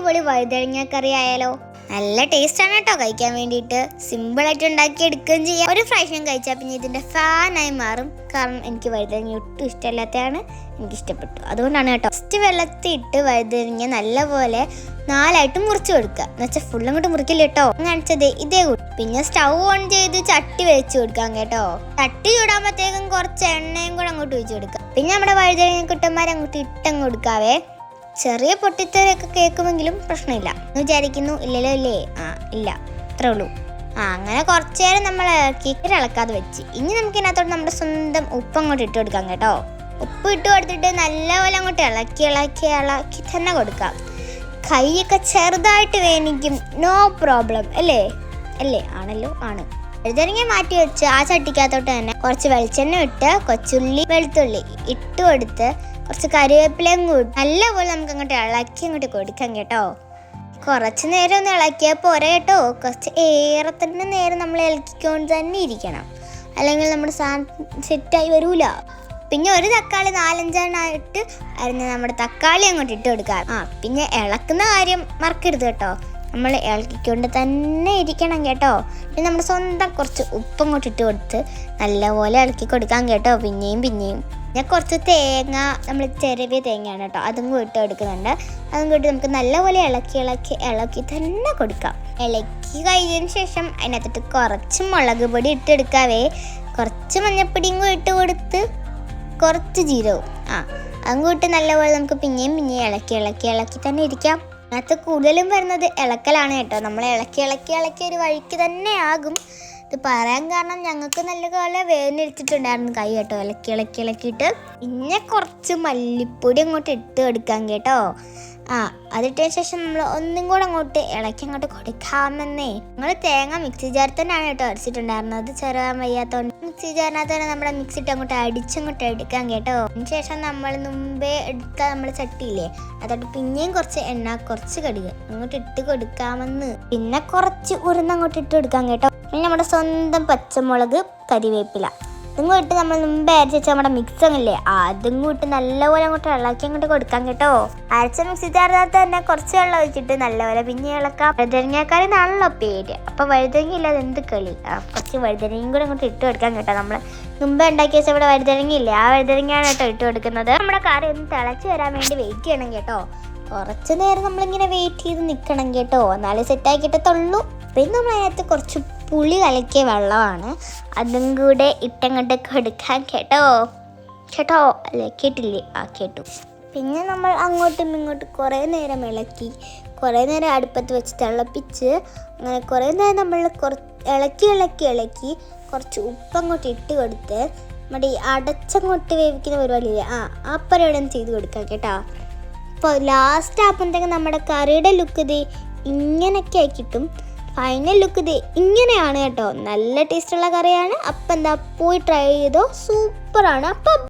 അടിപൊളി വഴുതനങ്ങ കറി ആയാലോ? നല്ല ടേസ്റ്റാണ് കേട്ടോ കഴിക്കാൻ വേണ്ടിയിട്ട്. സിമ്പിളായിട്ട് ഉണ്ടാക്കി എടുക്കുകയും ചെയ്യാം. ഒരു പ്രാവശ്യം കഴിച്ചാൽ പിന്നെ ഇതിൻ്റെ ഫാനായി മാറും. കാരണം എനിക്ക് വഴുതനങ്ങ ഒട്ടും ഇഷ്ടമല്ലാത്തതാണ്, എനിക്കിഷ്ടപ്പെട്ടു. അതുകൊണ്ടാണ് കേട്ടോ. ഫസ്റ്റ് വെള്ളത്തിയിട്ട് വഴുതനങ്ങ നല്ലപോലെ 4ആയിട്ട് മുറിച്ച് കൊടുക്കുക. എന്നുവെച്ചാൽ ഫുള്ളും അങ്ങോട്ട് മുറിക്കില്ല കേട്ടോ. കാണിച്ചത് ഇതേ കൂടി. പിന്നെ സ്റ്റൗ ഓൺ ചെയ്ത് ചട്ടി വെച്ച് കൊടുക്കാം കേട്ടോ. ചട്ടി ചൂടാകുമ്പോഴത്തേക്കും കുറച്ച് എണ്ണയും കൂടെ അങ്ങോട്ട് ഒഴിച്ച് കൊടുക്കുക. പിന്നെ നമ്മുടെ വഴുതനങ്ങ കുട്ടന്മാരങ്ങോട്ട് ഇട്ടങ്ങ് കൊടുക്കാവേ. ചെറിയ പൊട്ടിത്തെറിയൊക്കെ കേൾക്കുമെങ്കിലും പ്രശ്നമില്ല എന്ന് വിചാരിക്കുന്നു. ഇല്ലല്ലോ അല്ലേ? ഇല്ല, അത്രേ ഉള്ളൂ. അങ്ങനെ കുറച്ചു നേരം നമ്മൾ ഇളക്കാതെ വെച്ച് ഇനി നമുക്ക് ഇതിനകത്തോട്ട് നമ്മുടെ സ്വന്തം ഉപ്പ് അങ്ങോട്ട് ഇട്ട് കൊടുക്കാം കേട്ടോ. ഉപ്പ് ഇട്ട് കൊടുത്തിട്ട് നല്ലപോലെ അങ്ങോട്ട് ഇളക്കി തന്നെ കൊടുക്കാം. കൈയൊക്കെ ചെറുതായിട്ട് വേനിക്കും, നോ പ്രോബ്ലം അല്ലേ? ആണല്ലോ, ആണ്. വഴുതനങ്ങ മാറ്റി വെച്ച് ആ ചട്ടിക്കകത്തോട്ട് തന്നെ കുറച്ച് വെളിച്ചെണ്ണ ഇട്ട് കൊച്ചുള്ളി വെളുത്തുള്ളി ഇട്ട് കൊടുത്ത് കുറച്ച് കറിവേപ്പിലയും കൂടി നല്ലപോലെ നമുക്ക് അങ്ങോട്ട് ഇളക്കി അങ്ങോട്ട് കൊടുക്കാം കേട്ടോ. കുറച്ച് നേരം ഒന്ന് ഇളക്കിയാൽ പോരാ കേട്ടോ. കുറച്ച് ഏറെ തന്നെ നേരം നമ്മൾ ഇളക്കിക്കൊണ്ട് തന്നെ ഇരിക്കണം, അല്ലെങ്കിൽ നമ്മുടെ സാധനം സെറ്റായി വരൂല. പിന്നെ ഒരു തക്കാളി 4-5 അരിഞ്ഞ് നമ്മുടെ തക്കാളി അങ്ങോട്ട് ഇട്ട് കൊടുക്കാം. പിന്നെ ഇളക്കുന്ന കാര്യം മറക്കരുത് കേട്ടോ. നമ്മൾ ഇളക്കിക്കൊണ്ട് തന്നെ ഇരിക്കണം കേട്ടോ. പിന്നെ നമ്മുടെ സ്വന്തം കുറച്ച് ഉപ്പങ്ങോട്ട് ഇട്ട് കൊടുത്ത് നല്ലപോലെ ഇളക്കി കൊടുക്കാം കേട്ടോ. പിന്നെയും ഞാൻ കുറച്ച് തേങ്ങ, നമ്മൾ ചെറിയ തേങ്ങയാണ് കേട്ടോ, അതും കൂടി ഇട്ട് കൊടുക്കുന്നുണ്ട്. അതും കൂടി നമുക്ക് നല്ലപോലെ ഇളക്കി തന്നെ കൊടുക്കാം. ഇളക്കി കഴിഞ്ഞതിന് ശേഷം അതിനകത്തിട്ട് കുറച്ച് മുളക് പൊടി ഇട്ടെടുക്കാവേ. കുറച്ച് മഞ്ഞപ്പൊടിയും കൂടി ഇട്ട് കൊടുത്ത് കുറച്ച് ജീരകവും അതും കൂട്ടി നല്ലപോലെ നമുക്ക് പിന്നെയും ഇളക്കി തന്നെ ഇരിക്കാം. അതിനകത്ത് കൂടുതലും വരുന്നത് ഇളക്കലാണ് കേട്ടോ. നമ്മൾ ഇളക്കി ഒരു വഴിക്ക് തന്നെ ആകും. ഇത് പറയാൻ കാരണം ഞങ്ങൾക്ക് നല്ല പോലെ വേദനിച്ചിട്ടുണ്ടായിരുന്നു കൈ കേട്ടോ. ഇളക്കിയിട്ട് പിന്നെ കുറച്ച് മല്ലിപ്പൊടി അങ്ങോട്ട് ഇട്ട് കൊടുക്കാം കേട്ടോ. അതിട്ടതിന് ശേഷം നമ്മൾ ഒന്നും കൂടെ ഇളക്കി അങ്ങോട്ട് കൊടുക്കാമെന്നേ. നമ്മൾ തേങ്ങ മിക്സി ജാറിൽ തന്നെയാണ് കേട്ടോ അടിച്ചിട്ടുണ്ടായിരുന്നത്. ചെറുതാൻ വയ്യാത്തതുകൊണ്ട് മിക്സി ജാറിനകത്ത് തന്നെ നമ്മുടെ മിക്സിട്ട് അങ്ങോട്ട് അടിച്ചങ്ങോട്ട് എടുക്കാം കേട്ടോ. അതിന് ശേഷം നമ്മൾ മുമ്പേ എടുത്ത നമ്മൾ ചട്ടിയില്ലേ, അതോട്ട് പിന്നെയും കുറച്ച് എണ്ണ, കുറച്ച് കടുക് അങ്ങോട്ട് ഇട്ട് കൊടുക്കാമെന്ന്. പിന്നെ കുറച്ച് ഉരുന്നങ്ങോട്ട് ഇട്ട് കൊടുക്കാം കേട്ടോ. പിന്നെ നമ്മുടെ സ്വന്തം പച്ചമുളക്, കരിവേപ്പില അതും കൂട്ട് നമ്മൾ മുമ്പേ അരച്ച് വെച്ചാൽ നമ്മുടെ മിക്സങ്ങില്ലേ, അതും കൂട്ട് നല്ലപോലെ അങ്ങോട്ട് ഇളക്കി അങ്ങോട്ട് കൊടുക്കാം കേട്ടോ. അരച്ച മിക്സി ജാറിനകത്ത് തന്നെ കുറച്ച് വെള്ളം ഒഴിച്ചിട്ട് നല്ലപോലെ പിന്നെ ഇളക്കാം. വഴുതനങ്ങാക്കറി നാണല്ലോ പേര്, അപ്പോൾ വഴുതനങ്ങ ഇല്ലാതെ എന്ത് കളി. കുറച്ച് വഴുതനങ്ങയും കൂടെ അങ്ങോട്ട് ഇട്ട് കൊടുക്കാം കേട്ടോ. നമ്മൾ മുമ്പേ ഉണ്ടാക്കി വെച്ചാൽ ഇവിടെ വഴുതനങ്ങ ഇല്ലേ, ആ വഴുതനങ്ങയാണ് കേട്ടോ ഇട്ട് കൊടുക്കുന്നത്. നമ്മുടെ കറി ഒന്ന് തിളച്ച് വരാൻ വേണ്ടി വെയിറ്റ് ചെയ്യണം കേട്ടോ. കുറച്ച് നേരം നമ്മളിങ്ങനെ വെയിറ്റ് ചെയ്ത് നിൽക്കണം കേട്ടോ, എന്നാലേ സെറ്റാക്കിയിട്ടത്തുള്ളൂ. പിന്നെ നമ്മൾ അതിനകത്ത് കുറച്ച് പുളി കലക്കിയ വെള്ളമാണ്, അതും കൂടെ ഇട്ടങ്ങോട്ട് കൊടുക്കാൻ കേട്ടോ. അല്ലേ, കേട്ടില്ലേ? കേട്ടു. പിന്നെ നമ്മൾ അങ്ങോട്ടും ഇങ്ങോട്ടും കുറേ നേരം ഇളക്കി, കുറേ നേരം അടുപ്പത്ത് വെച്ച് തിളപ്പിച്ച്, അങ്ങനെ കുറേ നേരം നമ്മൾ ഇളക്കി കുറച്ച് ഉപ്പങ്ങോട്ട് ഇട്ട് കൊടുത്ത് നമ്മുടെ ഈ അടച്ചങ്ങോട്ട് വേവിക്കുന്ന പരിപാടിയില്ലേ, ആ പരിപാടി ചെയ്ത് കൊടുക്കാം കേട്ടോ. അപ്പോൾ ലാസ്റ്റ് ആകുമ്പോഴത്തേക്കും നമ്മുടെ കറിയുടെ ലുക്ക് ഇത് ഇങ്ങനെയൊക്കെ ആയി കിട്ടും. ഫൈനൽ ലുക്ക് ഇത് ഇങ്ങനെയാണ് കേട്ടോ. നല്ല ടേസ്റ്റുള്ള കറിയാണ്. അപ്പം എന്താ, പോയി ട്രൈ ചെയ്തോ, സൂപ്പറാണ്. അപ്പം